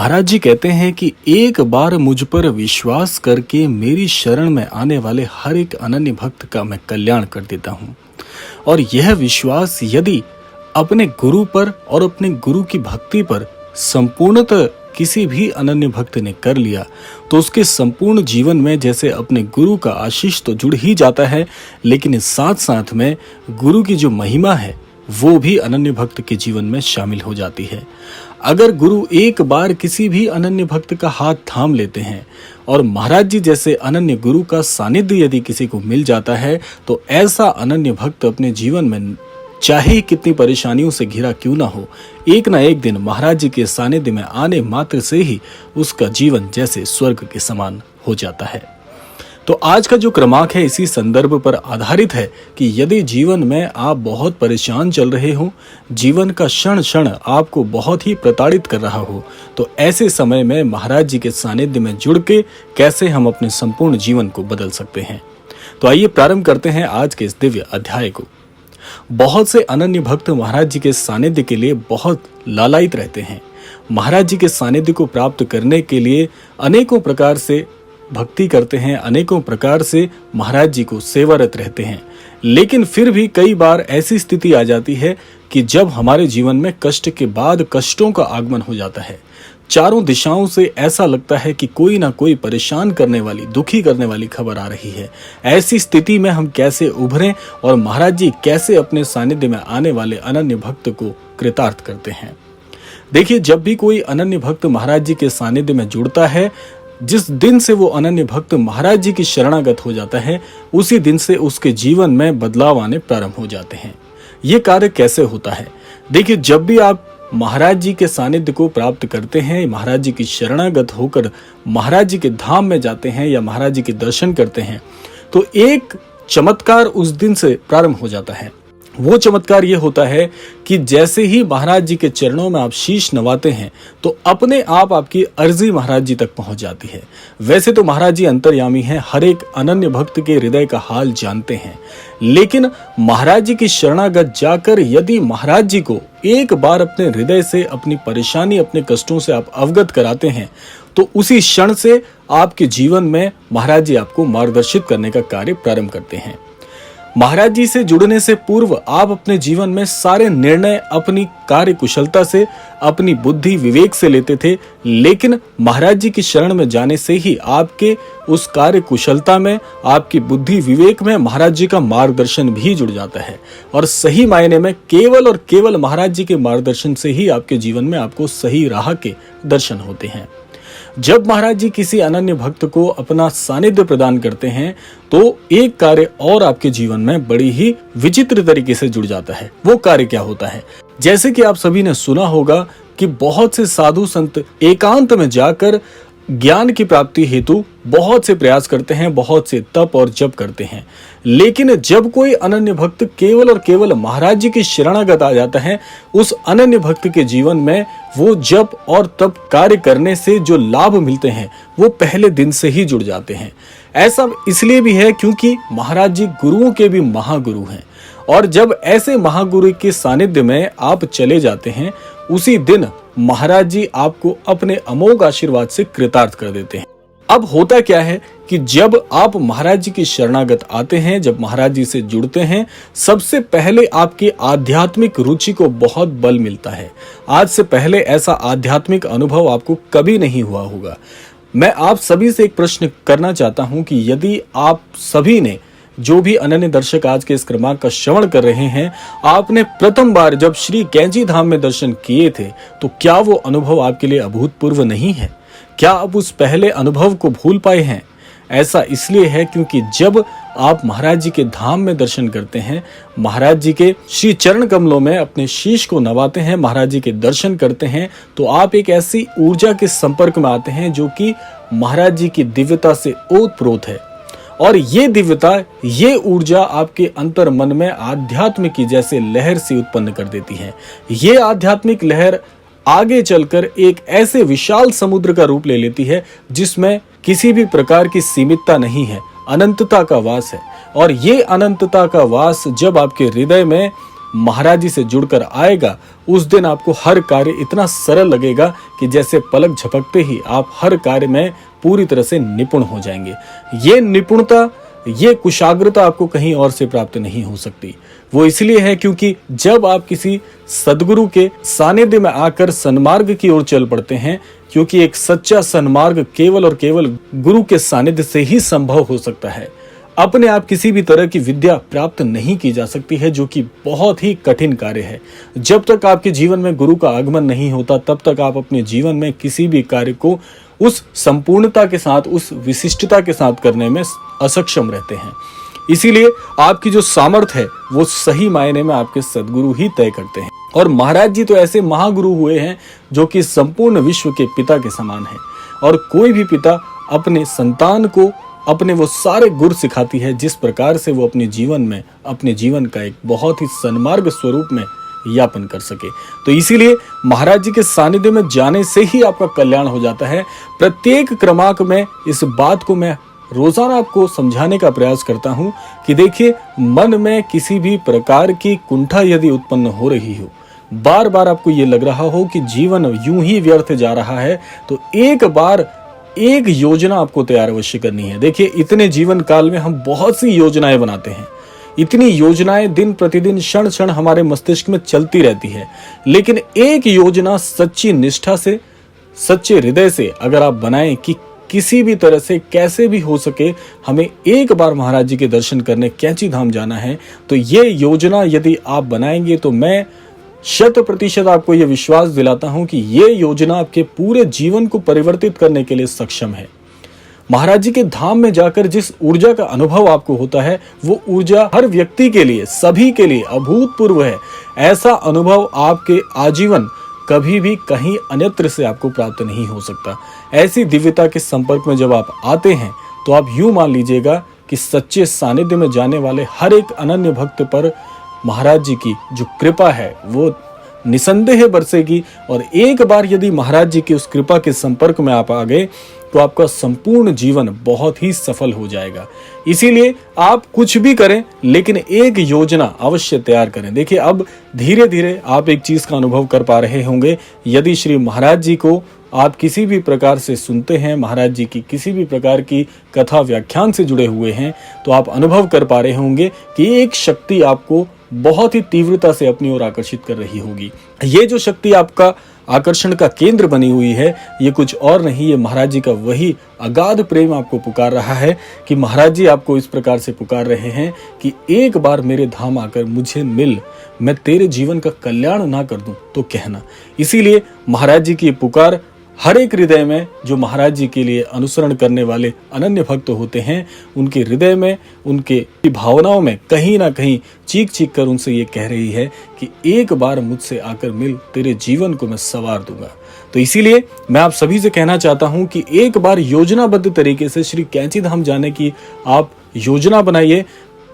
महाराज जी कहते हैं कि एक बार मुझ पर विश्वास करके मेरी शरण में आने वाले हर एक अनन्य भक्त का मैं कल्याण कर देता हूँ। और यह विश्वास यदि अपने गुरु पर और अपने गुरु की भक्ति पर संपूर्णतः किसी भी अनन्य भक्त ने कर लिया तो उसके संपूर्ण जीवन में जैसे अपने गुरु का आशीष तो जुड़ ही जाता है, लेकिन साथ साथ में गुरु की जो महिमा है वो भी अनन्य भक्त के जीवन में शामिल हो जाती है। अगर गुरु एक बार किसी भी अनन्य भक्त का हाथ थाम लेते हैं और महाराज जी जैसे अनन्य गुरु का सानिध्य यदि किसी को मिल जाता है तो ऐसा अनन्य भक्त अपने जीवन में चाहे कितनी परेशानियों से घिरा क्यों ना हो, एक ना एक दिन महाराज जी के सानिध्य में आने मात्र से ही उसका जीवन जैसे स्वर्ग के समान हो जाता है। तो आज का जो क्रमांक है इसी संदर्भ पर आधारित है कि यदि जीवन में आप बहुत परेशान चल रहे हो, जीवन का क्षण क्षण आपको बहुत ही प्रताड़ित कर रहा हो, तो ऐसे समय में महाराज जी के सानिध्य में जुड़ के कैसे हम अपने संपूर्ण जीवन को बदल सकते हैं। तो आइए प्रारंभ करते हैं आज के इस दिव्य अध्याय को। बहुत से अनन्य भक्त महाराज जी के सानिध्य के लिए बहुत लालायित रहते हैं। महाराज जी के सानिध्य को प्राप्त करने के लिए अनेकों प्रकार से भक्ति करते हैं, अनेकों प्रकार से महाराज जी को सेवारत रहते हैं, लेकिन फिर भी कई बार ऐसी स्थिति आ जाती है कि जब हमारे जीवन में कष्ट के बाद कष्टों का आगमन हो जाता है, चारों दिशाओं से ऐसा लगता है कि कोई ना कोई परेशान करने वाली, दुखी करने वाली खबर आ रही है। ऐसी स्थिति में हम कैसे उभरें और महाराज जी कैसे अपने सानिध्य में आने वाले अनन्य भक्त को कृतार्थ करते हैं। देखिए, जब भी कोई अनन्य भक्त महाराज जी के सानिध्य में जुड़ता है, जिस दिन से वो अनन्य भक्त महाराज जी की शरणागत हो जाता है, उसी दिन से उसके जीवन में बदलाव आने प्रारंभ हो जाते हैं। ये कार्य कैसे होता है? देखिए, जब भी आप महाराज जी के सानिध्य को प्राप्त करते हैं, महाराज जी की शरणागत होकर महाराज जी के धाम में जाते हैं या महाराज जी के दर्शन करते हैं, तो एक चमत्कार उस दिन से प्रारंभ हो जाता है। वो चमत्कार ये होता है कि जैसे ही महाराज जी के चरणों में आप शीश नवाते हैं तो अपने आप आपकी अर्जी महाराज जी तक पहुंच जाती है। वैसे तो महाराज जी अंतर्यामी हैं, हर एक अनन्य भक्त के हृदय का हाल जानते हैं, लेकिन महाराज जी की शरणागत जाकर यदि महाराज जी को एक बार अपने हृदय से अपनी परेशानी, अपने कष्टों से आप अवगत कराते हैं तो उसी क्षण से आपके जीवन में महाराज जी आपको मार्गदर्शित करने का कार्य प्रारंभ करते हैं। महाराज जी से जुड़ने से पूर्व आप अपने जीवन में सारे निर्णय अपनी कार्य कुशलता से, अपनी बुद्धि विवेक से लेते थे, लेकिन महाराज जी की शरण में जाने से ही आपके उस कार्य कुशलता में, आपकी बुद्धि विवेक में महाराज जी का मार्गदर्शन भी जुड़ जाता है। और सही मायने में केवल और केवल महाराज जी के मार्गदर्शन से ही आपके जीवन में आपको सही राह के दर्शन होते हैं। जब महाराज जी किसी अनन्य भक्त को अपना सानिध्य प्रदान करते हैं तो एक कार्य और आपके जीवन में बड़ी ही विचित्र तरीके से जुड़ जाता है। वो कार्य क्या होता है? जैसे कि आप सभी ने सुना होगा कि बहुत से साधु संत एकांत में जाकर ज्ञान की प्राप्ति हेतु बहुत से प्रयास करते हैं, बहुत से तप और जप करते हैं, लेकिन जब कोई अनन्य भक्त केवल और केवल महाराज जी की शरणागत आ जाता है, उस अनन्य भक्त के जीवन में वो जप और तप कार्य करने से जो लाभ मिलते हैं वो पहले दिन से ही जुड़ जाते हैं। ऐसा इसलिए भी है क्योंकि महाराज जी गुरुओं के भी महागुरु हैं, और जब ऐसे महागुरु के सानिध्य में आप चले जाते हैं, उसी दिन महाराज जी आपको अपने अमोघ आशीर्वाद से कृतार्थ कर देते हैं। अब होता क्या है कि जब आप महाराज जी की शरणागत आते हैं, जब महाराज जी से जुड़ते हैं, सबसे पहले आपकी आध्यात्मिक रुचि को बहुत बल मिलता है। आज से पहले ऐसा आध्यात्मिक अनुभव आपको कभी नहीं हुआ होगा। मैं आप सभी से एक प्रश्न करना चाहता हूं कि यदि आप सभी ने, जो भी अनन्य दर्शक आज के इस क्रमांक का श्रवण कर रहे हैं, आपने प्रथम बार जब श्री कैंची धाम में दर्शन किए थे तो क्या वो अनुभव आपके लिए अभूतपूर्व नहीं है? क्या आप उस पहले अनुभव को भूल पाए हैं? ऐसा इसलिए है क्योंकि जब आप महाराज जी के धाम में दर्शन करते हैं, महाराज जी के श्री चरण कमलों में अपने शीश को नवाते हैं, महाराज जी के दर्शन करते हैं, तो आप एक ऐसी ऊर्जा के संपर्क में आते हैं जो कि महाराज जी की दिव्यता से ओतप्रोत है। और ये दिव्यता, ये ऊर्जा आपके अंतर मन में आध्यात्म की जैसे लहर से उत्पन्न कर देती है। ये आध्यात्मिक लहर आगे चलकर एक ऐसे विशाल समुद्र का रूप ले लेती है जिसमें किसी भी प्रकार की सीमितता नहीं है, अनंतता का वास है। और ये अनंतता का वास जब आपके हृदय में महाराज जी से जुड़कर आएगा, उस दिन आपको हर कार्य इतना सरल लगेगा कि जैसे पलक झपकते ही आप हर कार्य में पूरी तरह से निपुण हो जाएंगे। ये निपुणता, ये कुशाग्रता आपको कहीं और से प्राप्त नहीं हो सकती। वो इसलिए है क्योंकि जब आप किसी सद्गुरु के सानिध्य में आकर सन्मार्ग की ओर चल पड़ते हैं, क्योंकि एक सच्चा सन्मार्ग केवल और केवल गुरु के सानिध्य से ही संभव हो सकता है। अपने आप किसी भी तरह की विद्या प्राप्त नहीं की जा सकती है, जो कि बहुत ही कठिन कार्य है। जब तक आपके जीवन में गुरु का आगमन नहीं होता, तब तक आप अपने जीवन में किसी भी कार्य को उस संपूर्णता के साथ, उस विशिष्टता के साथ करने में असक्षम रहते हैं। इसीलिए आपकी जो सामर्थ्य है वो सही मायने में आपके सद्गुरु ही तय करते हैं। और महाराज जी तो ऐसे महागुरु हुए हैं जो कि संपूर्ण विश्व के पिता के समान है। और कोई भी पिता अपने संतान को अपने वो सारे गुर सिखाती है जिस प्रकार से वो अपने जीवन में अपने जीवन का एक बहुत ही सन्मार्ग स्वरूप में यापन कर सके। तो इसीलिए महाराज जी के सानिध्य में जाने से ही आपका कल्याण हो जाता है। प्रत्येक क्रमांक में इस बात को मैं रोजाना आपको समझाने का प्रयास करता हूं कि देखिए, मन में किसी भी प्रकार की कुंठा यदि उत्पन्न हो रही हो, बार बार आपको ये लग रहा हो कि जीवन यूं ही व्यर्थ जा रहा है, तो एक बार एक योजना आपको तैयार अवश्य करनी है। देखिए, इतने जीवन काल में हम बहुत सी योजनाएं बनाते हैं। इतनी योजनाएं दिन प्रतिदिन क्षण क्षण हमारे मस्तिष्क में चलती रहती है, लेकिन एक योजना सच्ची निष्ठा से, सच्चे हृदय से अगर आप बनाएं कि किसी भी तरह से कैसे भी हो सके हमें एक बार महाराज जी के दर्शन करने कैंची धाम जाना है, तो ये योजना यदि आप बनाएंगे तो मैं 100% आपको यह विश्वास दिलाता हूं कि ये योजना आपके पूरे जीवन को परिवर्तित करने के लिए सक्षम है। महाराज जी के धाम में जाकर जिस ऊर्जा का अनुभव आपको होता है, वो ऊर्जा हर व्यक्ति के लिए, सभी के लिए अभूतपूर्व है। ऐसा अनुभव आपके आजीवन कभी भी कहीं अन्यत्र से आपको प्राप्त नहीं हो सकता। ऐसी दिव्यता के संपर्क में जब आप आते हैं तो आप यूं मान लीजिएगा कि सच्चे सानिध्य में जाने वाले हर एक अनन्य भक्त पर महाराज जी की जो कृपा है वो निसंदेह बरसेगी। और एक बार यदि महाराज जी की उस कृपा के संपर्क में आप आ गए तो आपका संपूर्ण जीवन बहुत ही सफल हो जाएगा। इसीलिए आप कुछ भी करें, लेकिन एक योजना अवश्य तैयार करें। देखिए, अब धीरे धीरे आप एक चीज का अनुभव कर पा रहे होंगे। यदि श्री महाराज जी को आप किसी भी प्रकार से सुनते हैं, महाराज जी की किसी भी प्रकार की कथा व्याख्यान से जुड़े हुए हैं, तो आप अनुभव कर पा रहे होंगे कि एक शक्ति आपको बहुत ही तीव्रता से अपनी ओर आकर्षित कर रही होगी। ये जो शक्ति आपका आकर्षण का केंद्र बनी हुई है, ये कुछ और नहीं, ये महाराज जी का वही अगाध प्रेम आपको पुकार रहा है कि महाराज जी आपको इस प्रकार से पुकार रहे हैं कि एक बार मेरे धाम आकर मुझे मिल, मैं तेरे जीवन का कल्याण ना कर दूं तो कहना। इसीलिए महाराज जी की पुकार हर एक हृदय में, जो महाराज जी के लिए अनुसरण करने वाले अनन्य भक्त होते हैं, उनके हृदय में, उनके भावनाओं में कहीं ना कहीं चीख चीख कर उनसे ये कह रही है कि एक बार मुझसे आकर मिल, तेरे जीवन को मैं संवार दूंगा। तो इसीलिए मैं आप सभी से कहना चाहता हूं कि एक बार योजनाबद्ध तरीके से श्री कैंची धाम जाने की आप योजना बनाइए,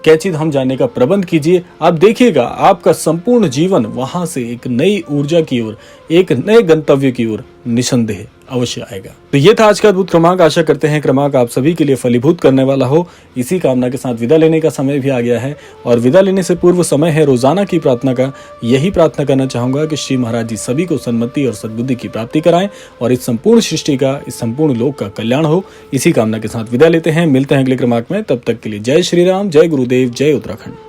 कैंची धाम जाने का प्रबंध कीजिए। आप देखिएगा आपका संपूर्ण जीवन वहां से एक नई ऊर्जा की ओर, एक नए गंतव्य की ओर निसंदेह अवश्य आएगा। तो ये था आज का अद्भुत क्रमांक। आशा करते हैं क्रमांक आप सभी के लिए फलीभूत करने वाला हो। इसी कामना के साथ विदा लेने का समय भी आ गया है, और विदा लेने से पूर्व समय है रोजाना की प्रार्थना का। यही प्रार्थना करना चाहूंगा कि श्री महाराज जी सभी को सन्मति और सद्बुद्धि की प्राप्ति कराएं और इस संपूर्ण सृष्टि का, इस संपूर्ण लोक का कल्याण हो। इसी कामना के साथ विदा लेते हैं, मिलते हैं अगले क्रमांक में। तब तक के लिए जय श्री राम, जय गुरुदेव, जय उत्तराखंड।